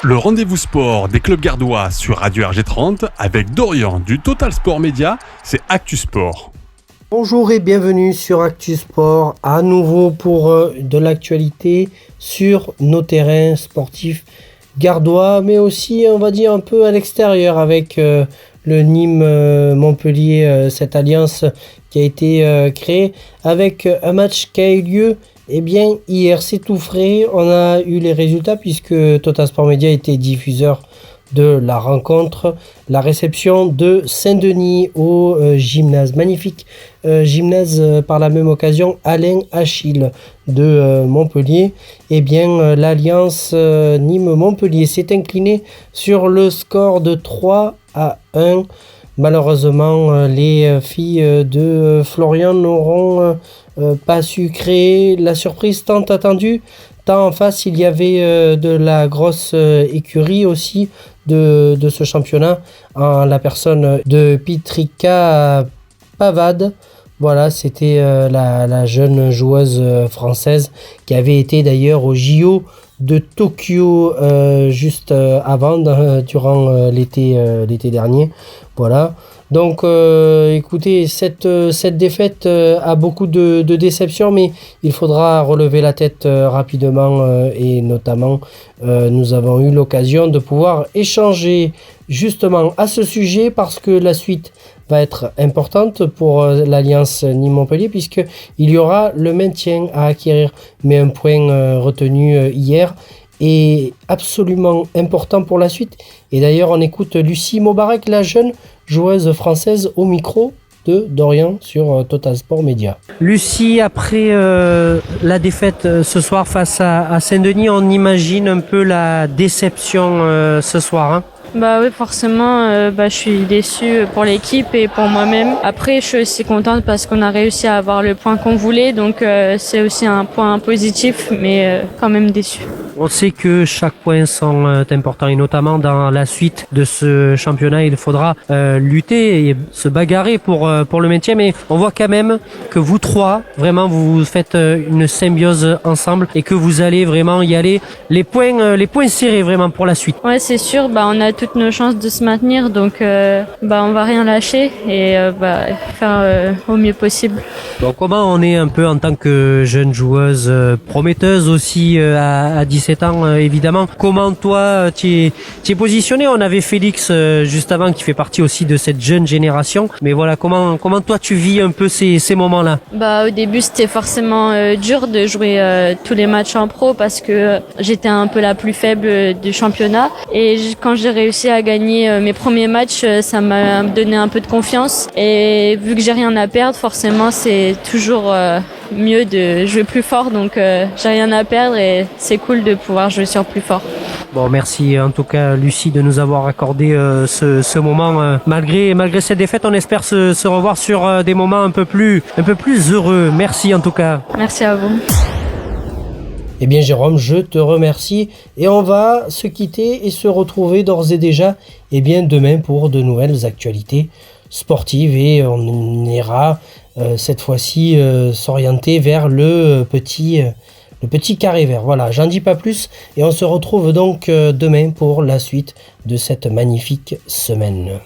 Le rendez-vous sport des clubs gardois sur Radio RG30 avec Dorian du Total Sport Média, c'est Actu Sport. Bonjour et bienvenue sur Actu Sport, à nouveau pour de l'actualité sur nos terrains sportifs gardois, mais aussi on va dire un peu à l'extérieur avec le Nîmes-Montpellier, cette alliance qui a été créée avec un match qui a eu lieu hier. C'est tout frais, on a eu les résultats puisque Total Sport Média était diffuseur de la rencontre, la réception de Saint-Denis au gymnase, magnifique gymnase par la même occasion Alain Achille de Montpellier. L'alliance Nîmes-Montpellier s'est inclinée sur le score de 3-1. Malheureusement, les filles de Florian n'auront pas su créer la surprise tant attendue. Tant en face, il y avait de la grosse écurie aussi de ce championnat, en la personne de Pitrika Pavade. Voilà, c'était la jeune joueuse française qui avait été d'ailleurs au JO de Tokyo juste avant, durant l'été dernier. Voilà. Donc écoutez, cette défaite a beaucoup de déception, mais il faudra relever la tête rapidement et notamment nous avons eu l'occasion de pouvoir échanger justement à ce sujet parce que la suite va être importante pour l'Alliance Nîmes-Montpellier puisqu'il y aura le maintien à acquérir, mais un point retenu hier est absolument important pour la suite. Et d'ailleurs on écoute Lucie Mobarek, la jeune joueuse française, au micro de Dorian sur Total Sport Média. Lucie, après la défaite ce soir face à Saint-Denis, on imagine un peu la déception ce soir, hein? Bah oui, forcément, je suis déçue pour l'équipe et pour moi-même. Après, je suis aussi contente parce qu'on a réussi à avoir le point qu'on voulait, donc c'est aussi un point positif, mais quand même déçue. On sait que chaque point sont importants et notamment dans la suite de ce championnat, il faudra lutter et se bagarrer pour le maintien, mais on voit quand même que vous trois, vraiment, vous faites une symbiose ensemble et que vous allez vraiment y aller les points serrés vraiment pour la suite. Ouais, c'est sûr, on a toutes nos chances de se maintenir, donc on va rien lâcher et faire au mieux possible. Donc comment on est un peu en tant que jeune joueuse prometteuse aussi à 17 ans évidemment, comment toi tu es positionné? On avait Félix juste avant qui fait partie aussi de cette jeune génération, mais voilà, comment toi tu vis un peu ces moments-là? Au début c'était forcément dur de jouer tous les matchs en pro parce que j'étais un peu la plus faible du championnat et quand j'ai réussi à gagner mes premiers matchs, ça m'a donné un peu de confiance et vu que j'ai rien à perdre, forcément c'est toujours mieux de jouer plus fort, donc j'ai rien à perdre et c'est cool de pouvoir jouer sur plus fort. Bon, merci en tout cas Lucie de nous avoir accordé ce moment. Malgré cette défaite, on espère se revoir sur des moments un peu plus heureux. Merci en tout cas. Merci à vous. Jérôme, je te remercie et on va se quitter et se retrouver d'ores et déjà demain pour de nouvelles actualités sportives et on ira cette fois-ci s'orienter vers le petit carré vert. Voilà, j'en dis pas plus et on se retrouve donc demain pour la suite de cette magnifique semaine.